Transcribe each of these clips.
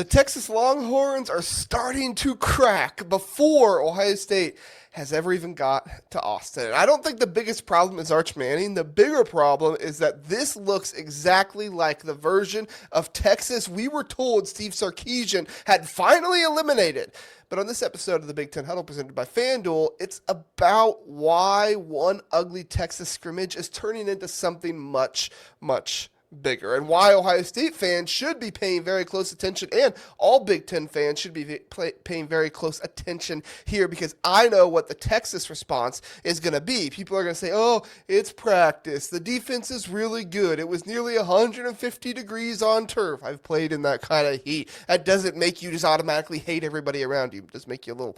The Texas Longhorns are starting to crack before Ohio State has ever even got to Austin. And I don't think the biggest problem is Arch Manning. The bigger problem is that this looks exactly like the version of Texas we were told Steve Sarkeesian had finally eliminated. But on this episode of the Big Ten Huddle presented by FanDuel, it's about why one ugly Texas scrimmage is turning into something much, much bigger, and why Ohio State fans should be paying very close attention, and all Big Ten fans should be paying very close attention here, because I know what the Texas response is going to be. People are going to say, oh, it's practice. The defense is really good. It was nearly 150 degrees on turf. I've played in that kind of heat. That doesn't make you just automatically hate everybody around you. It does make you a little,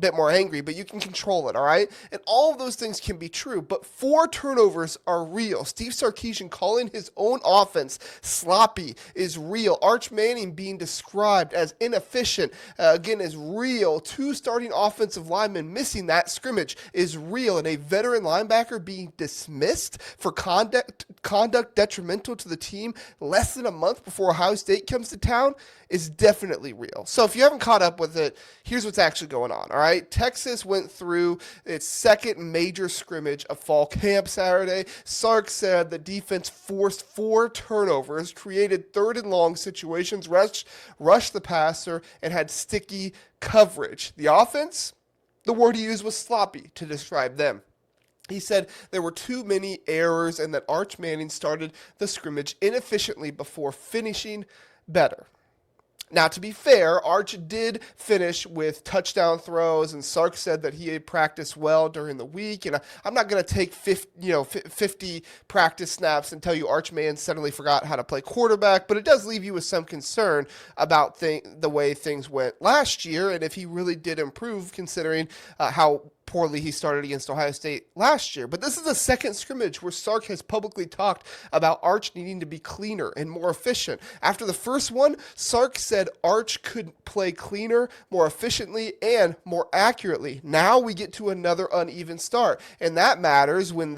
bit more angry, but you can control it, all right? And all of those things can be true, but 4 turnovers are real. Steve Sarkeesian calling his own offense sloppy is real. Arch Manning being described as inefficient, again, is real. 2 starting offensive linemen missing that scrimmage is real. And a veteran linebacker being dismissed for conduct detrimental to the team less than a month before Ohio State comes to town is definitely real. So if you haven't caught up with it, here's what's actually going on, all right? Texas went through its second major scrimmage of fall camp Saturday. Sark said the defense forced 4 turnovers, created third and long situations, rushed the passer, and had sticky coverage. The offense, the word he used was sloppy to describe them. He said there were too many errors and that Arch Manning started the scrimmage inefficiently before finishing better. Now, to be fair, Arch did finish with touchdown throws, and Sark said that he had practiced well during the week. And I'm not going to take 50 practice snaps and tell you Arch Manning suddenly forgot how to play quarterback, but it does leave you with some concern about the way things went last year, and if he really did improve considering how poorly he started against Ohio State last year. But this is the second scrimmage where Sark has publicly talked about Arch needing to be cleaner and more efficient. After the first one, Sark said Arch could play cleaner, more efficiently, and more accurately. Now we get to another uneven start, and that matters when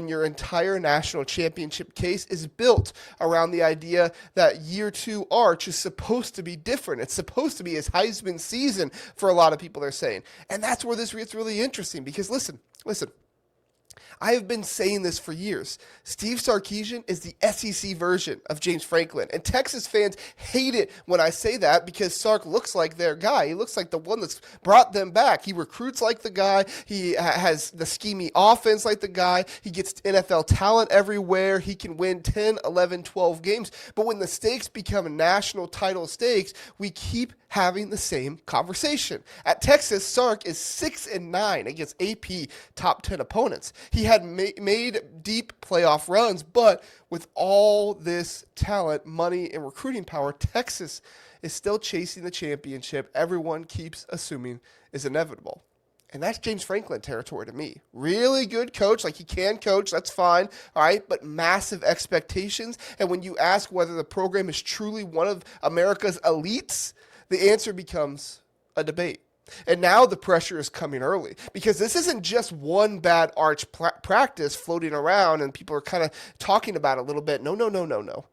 your entire national championship case is built around the idea that year 2 Arch is supposed to be different. It's supposed to be his Heisman season for a lot of people, they're saying. And that's where this gets really interesting, because listen, I have been saying this for years. Steve Sarkeesian is the SEC version of James Franklin. And Texas fans hate it when I say that, because Sark looks like their guy. He looks like the one that's brought them back. He recruits like the guy. He has the scheming offense like the guy. He gets NFL talent everywhere. He can win 10, 11, 12 games. But when the stakes become national title stakes, we keep having the same conversation. At Texas, Sark is 6-9 against AP top 10 opponents. He had made deep playoff runs, but with all this talent, money, and recruiting power, Texas is still chasing the championship everyone keeps assuming is inevitable. And that's James Franklin territory to me. Really good coach, like he can coach, that's fine, all right, but massive expectations. And when you ask whether the program is truly one of America's elites, the answer becomes a debate. And now the pressure is coming early, because this isn't just one bad Arch practice floating around and people are kind of talking about it a little bit. No.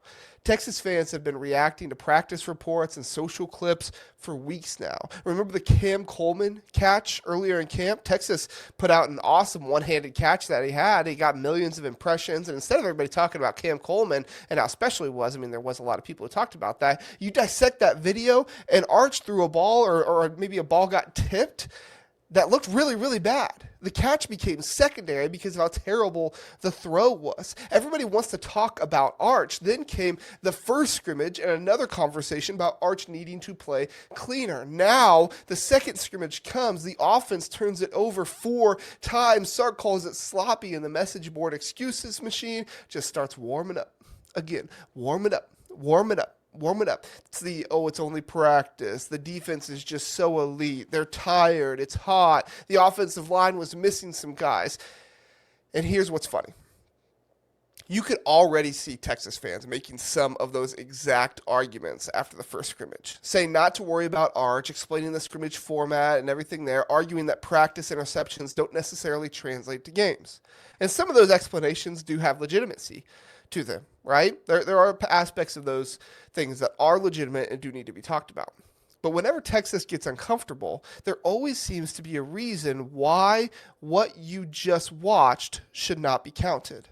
Texas fans have been reacting to practice reports and social clips for weeks now. Remember the Cam Coleman catch earlier in camp? Texas put out an awesome one-handed catch that he had. He got millions of impressions, and instead of everybody talking about Cam Coleman and how special he was, there was a lot of people who talked about that, you dissect that video, and Arch threw a ball, or maybe a ball got tipped, that looked really, really bad. The catch became secondary because of how terrible the throw was. Everybody wants to talk about Arch. Then came the first scrimmage and another conversation about Arch needing to play cleaner. Now, the second scrimmage comes. The offense turns it over 4 times. Sark calls it sloppy, and the message board excuses machine just starts warming up. Again, warm it up. It's only practice. The defense is just so elite. They're tired. It's hot. The offensive line was missing some guys. And here's what's funny. You could already see Texas fans making some of those exact arguments after the first scrimmage, saying not to worry about Arch, explaining the scrimmage format and everything there, arguing that practice interceptions don't necessarily translate to games. And some of those explanations do have legitimacy. to them, right? There are aspects of those things that are legitimate and do need to be talked about. But whenever Texas gets uncomfortable, there always seems to be a reason why what you just watched should not be counted.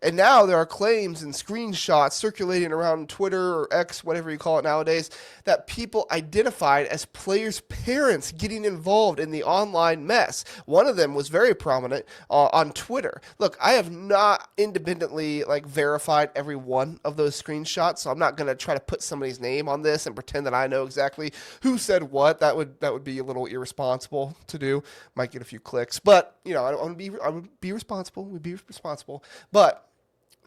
And now there are claims and screenshots circulating around Twitter or X, whatever you call it nowadays, that people identified as players' parents getting involved in the online mess. One of them was very prominent on Twitter. Look, I have not independently verified every one of those screenshots, so I'm not going to try to put somebody's name on this and pretend that I know exactly who said what. That would be a little irresponsible to do. Might get a few clicks, but I would be responsible. We'd be responsible, but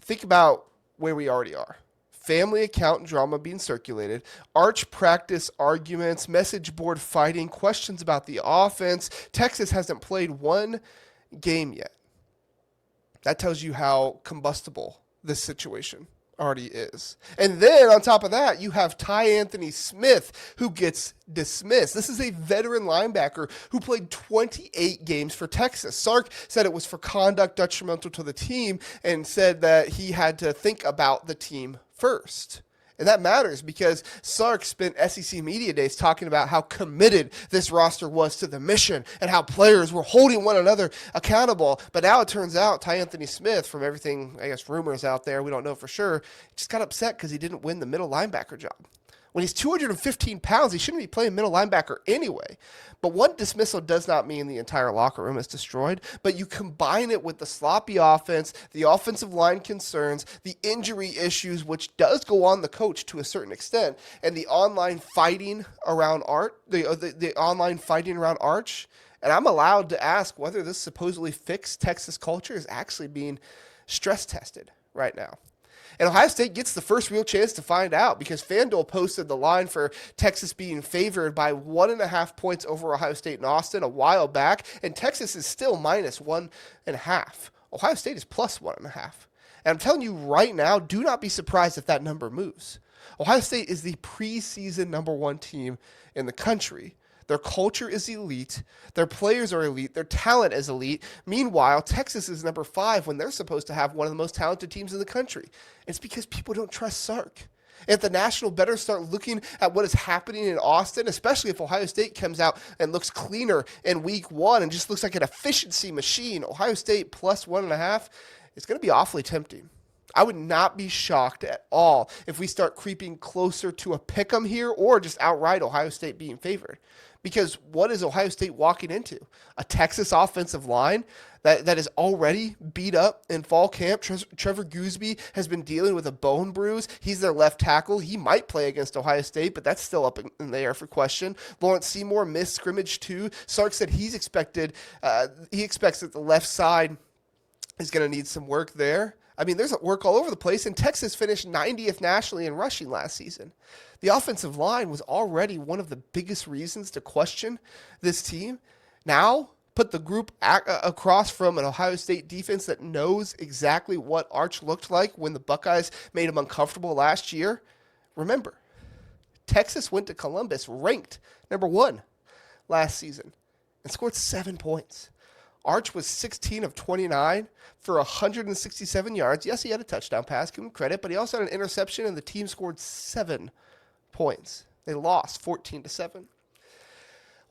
think about where we already are. Family account drama being circulated, arch practice arguments, message board fighting, questions about the offense. Texas hasn't played one game yet. That tells you how combustible this situation already is. And then on top of that, you have Ty Anthony Smith, who gets dismissed. This is a veteran linebacker who played 28 games for Texas. Sark said it was for conduct detrimental to the team and said that he had to think about the team first. And that matters because Sark spent SEC Media Days talking about how committed this roster was to the mission and how players were holding one another accountable. But now it turns out Ty Anthony Smith, from everything, rumors out there, we don't know for sure, just got upset because he didn't win the middle linebacker job. When he's 215 pounds, he shouldn't be playing middle linebacker anyway. But one dismissal does not mean the entire locker room is destroyed. But you combine it with the sloppy offense, the offensive line concerns, the injury issues, which does go on the coach to a certain extent, and the online fighting around the online fighting around Arch. And I'm allowed to ask whether this supposedly fixed Texas culture is actually being stress tested right now. And Ohio State gets the first real chance to find out because FanDuel posted the line for Texas being favored by 1.5 points over Ohio State in Austin a while back, and Texas is still -1.5. Ohio State is +1.5. And I'm telling you right now, do not be surprised if that number moves. Ohio State is the preseason #1 team in the country. Their culture is elite. Their players are elite. Their talent is elite. Meanwhile, Texas is #5 when they're supposed to have one of the most talented teams in the country. It's because people don't trust Sark. If the National better start looking at what is happening in Austin, especially if Ohio State comes out and looks cleaner in week 1 and just looks like an efficiency machine, Ohio State +1.5, it's going to be awfully tempting. I would not be shocked at all if we start creeping closer to a pick'em here or just outright Ohio State being favored. Because what is Ohio State walking into? A Texas offensive line that is already beat up in fall camp. Trevor Gooseby has been dealing with a bone bruise. He's their left tackle. He might play against Ohio State, but that's still up in the air for question. Lawrence Seymour missed scrimmage too. Sark said he expects that the left side is going to need some work there. There's work all over the place, and Texas finished 90th nationally in rushing last season. The offensive line was already one of the biggest reasons to question this team. Now, put the group across from an Ohio State defense that knows exactly what Arch looked like when the Buckeyes made him uncomfortable last year. Remember, Texas went to Columbus ranked #1 last season and scored 7 points. Arch was 16 of 29 for 167 yards. Yes, he had a touchdown pass, give him credit, but he also had an interception, and the team scored 7 points. They lost 14-7.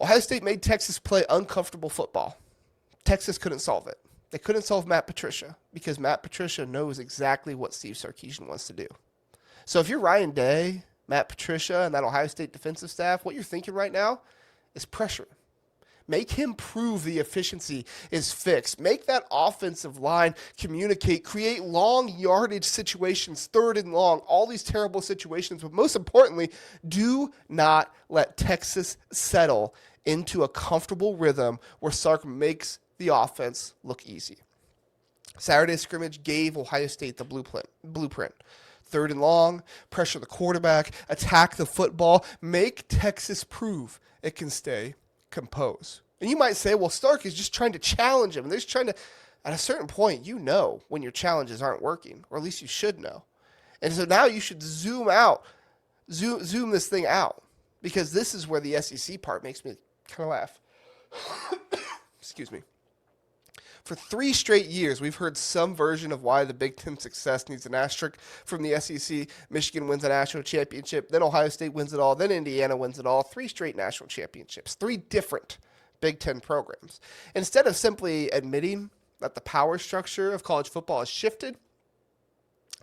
Ohio State made Texas play uncomfortable football. Texas couldn't solve it. They couldn't solve Matt Patricia because Matt Patricia knows exactly what Steve Sarkeesian wants to do. So if you're Ryan Day, Matt Patricia, and that Ohio State defensive staff, what you're thinking right now is pressure. Make him prove the efficiency is fixed. Make that offensive line communicate, create long yardage situations, 3rd and long, all these terrible situations. But most importantly, do not let Texas settle into a comfortable rhythm where Sark makes the offense look easy. Saturday's scrimmage gave Ohio State the blueprint. 3rd and long, pressure the quarterback, attack the football, make Texas prove it can stay compose. And you might say, well, Stark is just trying to challenge him. And they're just trying to, at a certain point, when your challenges aren't working, or at least you should know. And so now you should zoom this thing out, because this is where the SEC part makes me kind of laugh. Excuse me. For 3 straight years, we've heard some version of why the Big Ten success needs an asterisk from the SEC. Michigan wins a national championship, then Ohio State wins it all, then Indiana wins it all. 3 straight national championships, 3 different Big Ten programs. Instead of simply admitting that the power structure of college football has shifted,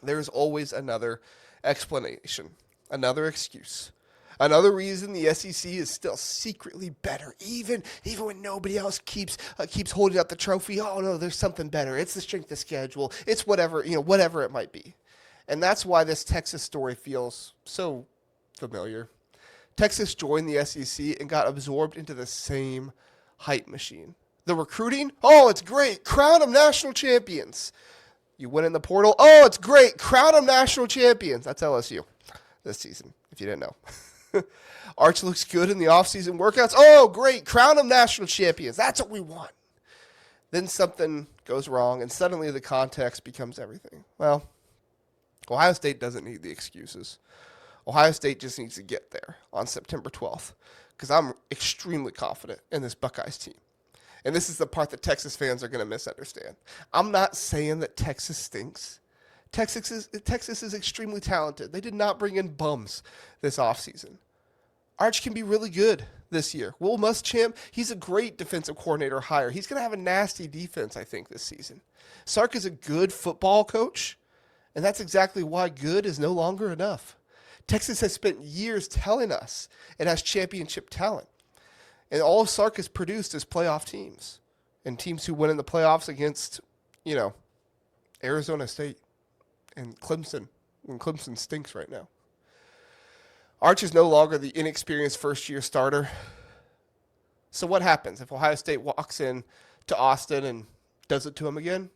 there's always another explanation, another excuse. Another reason the SEC is still secretly better, even when nobody else keeps holding up the trophy. Oh no, there's something better. It's the strength of schedule. It's whatever it might be, and that's why this Texas story feels so familiar. Texas joined the SEC and got absorbed into the same hype machine. The recruiting, oh, it's great. Crown them national champions. You win in the portal, oh, it's great. Crown them national champions. That's LSU this season, if you didn't know. Arch looks good in the offseason workouts. Oh, great. Crown them national champions. That's what we want. Then something goes wrong, and suddenly the context becomes everything. Well, Ohio State doesn't need the excuses. Ohio State just needs to get there on September 12th, because I'm extremely confident in this Buckeyes team. And this is the part that Texas fans are going to misunderstand. I'm not saying that Texas stinks. Texas is extremely talented. They did not bring in bums this offseason. Arch can be really good this year. Will Muschamp, he's a great defensive coordinator hire. He's going to have a nasty defense, I think, this season. Sark is a good football coach, and that's exactly why good is no longer enough. Texas has spent years telling us it has championship talent. And all Sark has produced is playoff teams and teams who win in the playoffs against, Arizona State and Clemson, when Clemson stinks right now. Arch is no longer the inexperienced first-year starter. So what happens if Ohio State walks in to Austin and does it to him again?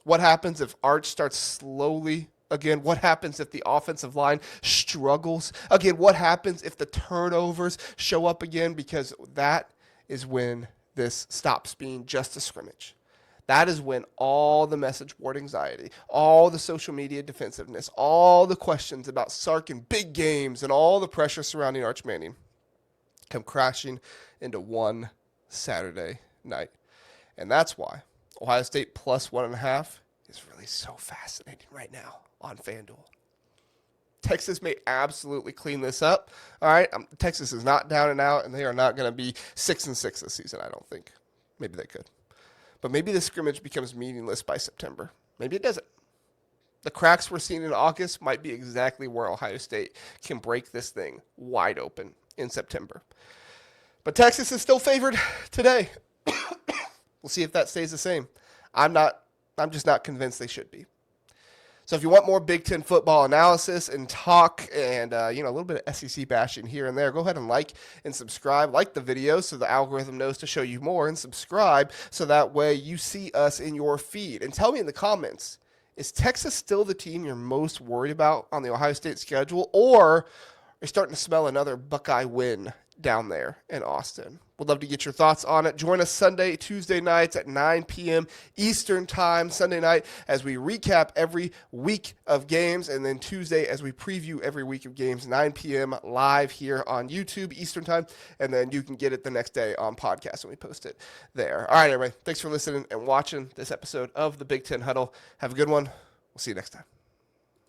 What happens if Arch starts slowly again? What happens if the offensive line struggles again? What happens if the turnovers show up again? Because that is when this stops being just a scrimmage. That is when all the message board anxiety, all the social media defensiveness, all the questions about Sark and big games, and all the pressure surrounding Arch Manning come crashing into one Saturday night. And that's why Ohio State plus 1.5 is really so fascinating right now on FanDuel. Texas may absolutely clean this up. All right, Texas is not down and out, and they are not going to be 6-6 this season, I don't think. Maybe they could. But maybe the scrimmage becomes meaningless by September. Maybe it doesn't. The cracks we're seeing in August might be exactly where Ohio State can break this thing wide open in September. But Texas is still favored today. We'll see if that stays the same. I'm just not convinced they should be. So if you want more Big Ten football analysis and talk and a little bit of SEC bashing here and there, go ahead and like and subscribe. Like the video so the algorithm knows to show you more, and subscribe so that way you see us in your feed. And tell me in the comments, is Texas still the team you're most worried about on the Ohio State schedule, or are you starting to smell another Buckeye win down there in Austin? We'd love to get your thoughts on it. Join us Tuesday nights at 9 p.m. Eastern Time, Sunday night, as we recap every week of games, and then Tuesday as we preview every week of games, 9 p.m. live here on YouTube Eastern Time, and then you can get it the next day on podcast when we post it there. All right, everybody. Thanks for listening and watching this episode of the Big Ten Huddle. Have a good one. We'll see you next time.